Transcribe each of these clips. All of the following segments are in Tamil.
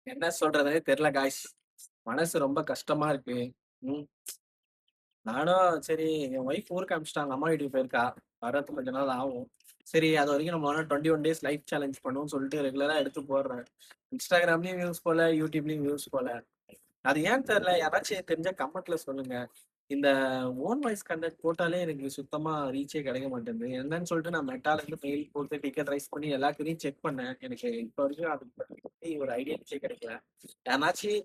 என்ன சொல்றதுன்னே தெரியல காய்ஸ். மனசு ரொம்ப கஷ்டமா இருக்கு. ம். நானும் சரி என் ஒய்ஃப் ஊருக்கு அனுப்பிச்சுட்டாங்க. அம்மா வீட்டுக்கு போயிருக்கா. வர்றதுக்கு கொஞ்ச நாள் ஆகும். சரி அது வரைக்கும் நம்ம 21 டேஸ் லைஃப் சேலஞ்ச் பண்ணுவோம்னு சொல்லிட்டு ரெகுலரா எடுத்து போடுறேன். இன்ஸ்டாகிராம்லயும் வியூஸ் போல, யூடியூப்லயும் வியூஸ் போல. அது ஏன்னு தெரியல. யாராச்சும் தெரிஞ்சா கமெண்ட்ல சொல்லுங்க. இந்த ஓன் வாய்ஸ் கண்டென்ட் போட்டாலே எனக்கு சுத்தமா ரீச்சே கிடைக்க மாட்டேங்குது. என்னன்னு சொல்லிட்டு நான் மெட்டால இருந்து மெயில் போட்டு டிக்கெட் ரைஸ் பண்ணி எல்லாத்தையும் செக் பண்ணேன். எனக்கு இப்ப வரைக்கும் அது பத்தி ஒரு ஐடியாச்சே கிடைக்கல. யாராச்சும்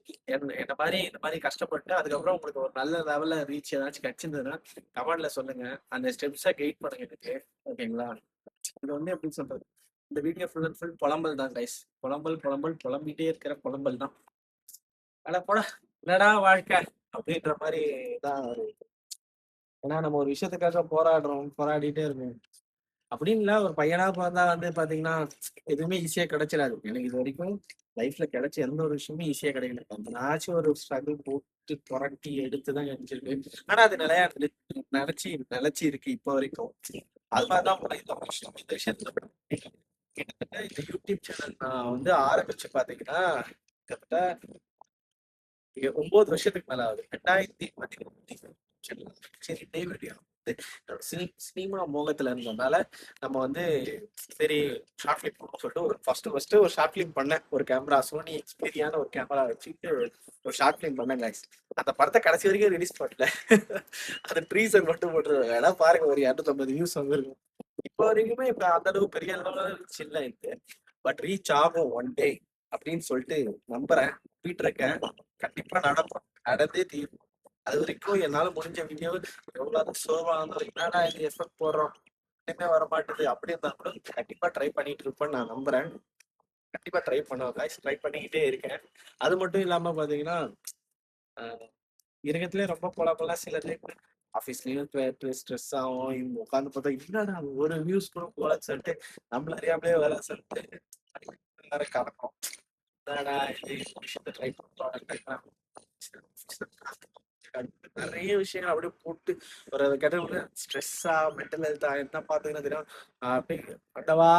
என்ன மாதிரி இந்த மாதிரி கஷ்டப்பட்டு அதுக்கப்புறம் உங்களுக்கு ஒரு நல்ல லெவல்ல ரீச் ஏதாச்சும் கிடைச்சிருந்ததுன்னா கமெண்ட்ல சொல்லுங்க. அந்த ஸ்டெப்ஸை கைட் பண்ணுங்க எனக்கு. ஓகேங்களா? இது வந்து எப்படி சொல்றது? இந்த வீடியோ ஃபுல் அண்ட் ஃபுல் புலம்பல் தான் கைஸ். புலம்பல் புலம்பல் புலம்பிட்டே இருக்கிற புலம்பல் தான். அட போடா, என்னடா வாழ்க்கை அப்படின்ற மாதிரி தான் ஒரு. ஏன்னா நம்ம ஒரு விஷயத்துக்காக போராடுறோம், போராடிட்டே இருக்கோம். அப்படின்னு இல்ல, ஒரு பையனா பிறந்தா வந்து பாத்தீங்கன்னா எதுவுமே ஈஸியா கிடைச்சிடாது. எனக்கு இது வரைக்கும் லைஃப்ல கிடைச்ச எந்த ஒரு விஷயமும் ஈஸியா கிடைக்கல. எதனாச்சும் ஒரு ஸ்ட்ரகிள் போட்டு புரட்டி எடுத்துதான் கிடைச்சிருக்கு. ஆனா அது நிலையா நிலைச்சு இருக்கு இப்போ வரைக்கும். அது மாதிரிதான் இந்த விஷயம். இந்த விஷயத்துல கிட்டத்தட்ட இந்த யூடியூப் சேனல் நான் வந்து ஆரம்பிச்சு பாத்தீங்கன்னா கிட்டத்தட்ட 9 வருஷத்துக்கு மேல ஆகுது. 2013 சரி டேவிட் சினிமா மோகத்துல இருந்ததுனால நம்ம வந்து சரி ஷார்ட் ஃபிலிம் பண்ணணும்னு சொல்லிட்டு ஒரு ஃபர்ஸ்ட் ஒரு ஷார்ட் ஃபிலிம் பண்ணேன். ஒரு கேமரா சோனி எக்ஸ்பீரியான ஒரு கேமரா வச்சுட்டு ஒரு ஷார்ட் ஃபிலிம் பண்ணேன் guys. அந்த படத்தை கடைசி வரைக்கும் ரிலீஸ் பண்ணல. அந்த ட்ரீசர் மட்டும் போட்டுருவாங்க. ஏன்னா பாருங்க, ஒரு 250 வியூஸ் வந்துருக்கும். இப்போ வரைக்குமே இப்ப அந்த அளவுக்கு பெரிய அளவுல ரீச் இல்லை இருக்கு. பட் ரீச் ஆகும் ஒன் டே அப்படின்னு சொல்லிட்டு நம்புறேன். போயிட்டு இருக்கேன். கண்டிப்பா நடக்கும், நடந்தே தீரும். அது வரைக்கும் என்னால முடிஞ்ச வீடியோ எவ்வளவு சோர்வா இருந்தாலும் என்னடா இது எஃபெக்ட் போடுறோம் எதுவுமே வர மாட்டேது அப்படி இருந்தா கூட கண்டிப்பா ட்ரை பண்ணிட்டு இருப்பேன்னு நான் நம்புறேன். கண்டிப்பா ட்ரை பண்ணுவேன் guys. ட்ரை பண்ணிக்கிட்டே இருக்கேன். அது மட்டும் இல்லாம பாத்தீங்கன்னா இருக்கத்துலயே ரொம்ப போல சில டைம் ஆஃபீஸ்லயும் ஸ்ட்ரெஸ் ஆகும். உட்காந்து பார்த்தா என்னடா ஒரு வியூஸ் கூட போலன்னு சொல்லிட்டு நம்மள அறியாமலே வேலை சொல்லிட்டு எல்லாரும் கலக்கும். என்னடா இது விஷயத்த ட்ரை பண்றோம். நிறைய விஷயங்கள் அப்படியே போட்டு ஒரு கேட்ட ஸ்ட்ரெஸ்ஸா மென்டல் ஹெல்த்தா என்ன பாத்தீங்கன்னா தெரியும். அப்படியே அடவா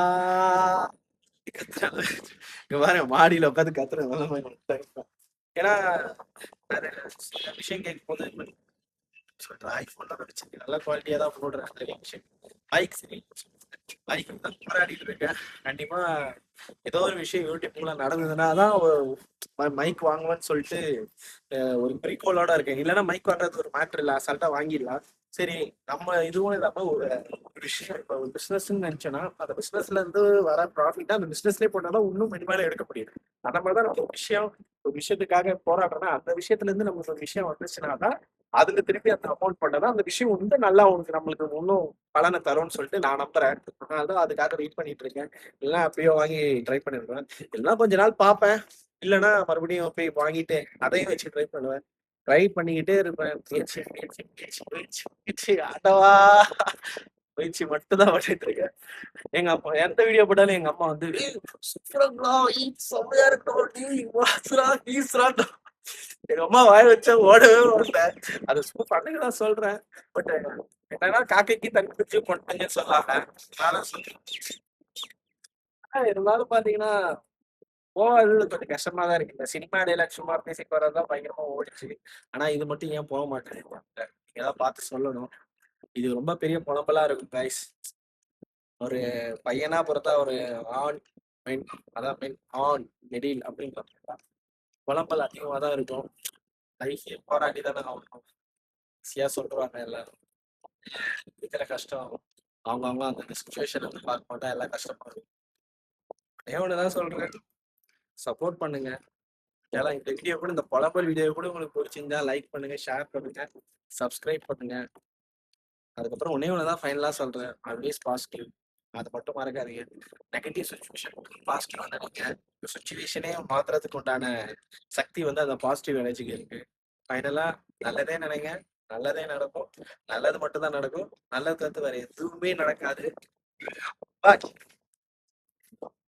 கத்துறாங்க. இங்க பாருங்க, மாடியில உட்காந்து கத்துறது. ஏன்னா நிறைய சில விஷயம் கேட்கும் போது சொல்றேன், ஐபோன்ல வச்சிருக்கேன், நல்ல குவாலிட்டியா தான் போடுறேன். நிறைய விஷயம் பைக் சரி, பைக் தான் போராடிட்டு இருக்கேன். கண்டிப்பா ஏதோ ஒரு விஷயம் யூடியூப்ல நடந்ததுன்னா தான் மைக் வாங்குவேன்னு சொல்லிட்டு ஒரு குறிக்கோளோட இருக்கேன். இல்லைன்னா மைக் வாங்குறது ஒரு மேட்டர் இல்லை, அசால்ட்டா வாங்கிடலாம். சரி, நம்ம இதுவும் இல்லாம ஒரு விஷயம் இப்போ ஒரு பிசினஸ்ன்னு நினைச்சோன்னா அந்த பிசினஸ்ல இருந்து வர ப்ராஃபிட்டா அந்த பிசினஸ்லேயே போட்டாதான் இன்னும் மென்மேல எடுக்க முடியும். அந்த மாதிரிதான் நம்ம ஒரு விஷயத்துக்காக போராடுறோம்னா அந்த விஷயத்துல இருந்து நமக்கு ஒரு விஷயம் வந்துச்சுன்னா தான் அதுல திருப்பி அந்த அமௌண்ட் பண்ணதான் அந்த விஷயம் வந்து நல்லா உனக்கு நம்மளுக்கு இன்னும் பலனை தரும்னு சொல்லிட்டு நான் நம்புறேன். அதனாலதான் அதுக்காக வெயிட் பண்ணிட்டு இருக்கேன். எல்லாம் அப்பயோ வாங்கி ட்ரை பண்ணிருக்கேன். எல்லாம் கொஞ்ச நாள் பார்ப்பேன். இல்லைன்னா மறுபடியும் போய் வாங்கிட்டு அதையும் வச்சு ட்ரை பண்ணுவேன். ட்ரை பண்ணிக்கிட்டே இருப்பேன். முயற்சி முயற்சி முயற்சி முயற்சி முயற்சி ஆட்டவா முயற்சி மட்டும் தான் பண்ணிட்டு இருக்கேன். எங்க அப்பா எந்த வீடியோ போட்டாலும் எங்க அம்மா வந்து சூப்பரா செம்மையா இருக்கணும் எங்க அம்மா வாய வச்சா ஓடவே ஓடல. அது சும்மா பண்ணுங்க நான் சொல்றேன். பட் என்னன்னா காக்கைக்கு தண்ணி பிடிச்சி கொண்டுங்கன்னு சொல்லாம நானும் சொல்றேன். இருந்தாலும் பாத்தீங்கன்னா போகாதது கொஞ்சம் கஷ்டமா தான் இருக்கு. இந்த சினிமா டைலாக் சும்மா பேசிட்டு வர்றதுதான் பயங்கரமா ஓடிச்சு. ஆனா இது மட்டும் ஏன் போக மாட்டேங்குது நீங்க தான் பார்த்து சொல்லணும். இது ரொம்ப பெரிய புலம்பலா இருக்கும் guys. ஒரு பையனா பொறுத்தா ஒரு ஆண் பெண், அதான் பெண் ஆண் மிடில் அப்படின்னு பார்த்தா புலம்பல் அதிகமா தான் இருக்கும். லைஃப் போராடி தானே ஆகணும். ஈஸியா சொல்றாங்க எல்லாரும். இருக்கிற கஷ்டம் அவங்க அந்த சுச்சுவேஷன் வந்து பார்க்க மாட்டா எல்லாம் கஷ்டப்படுறது. ஒண்ணுதான் சொல்றேன், சப்போர்ட் பண்ணுங்க. ஏன்னா இந்த வீடியோ கூட, இந்த புலம்பல் வீடியோ கூட உங்களுக்கு பிடிச்சிருந்தா லைக் பண்ணுங்க, ஷேர் பண்ணுங்க, சப்ஸ்கிரைப் பண்ணுங்க. அதுக்கப்புறம் ஒண்ணுதான் ஃபைனலா சொல்றேன், ஆல்வேஸ் பாசிட்டிவ். அது மட்டும் மறக்காதீங்க. நெகட்டிவ் சுச்சுவேஷன் பாசிட்டிவா நினைங்க. சுச்சுவேஷனே மாத்துறதுக்கு உண்டான சக்தி வந்து அந்த பாசிட்டிவ் எனர்ஜிக்கு இருக்கு. ஃபைனலா நல்லதே நினைங்க, நல்லதே நடக்கும். நல்லது மட்டும் தான் நடக்கும். நல்லது தவிர்த்து வேற எதுவுமே நடக்காது. பாய்.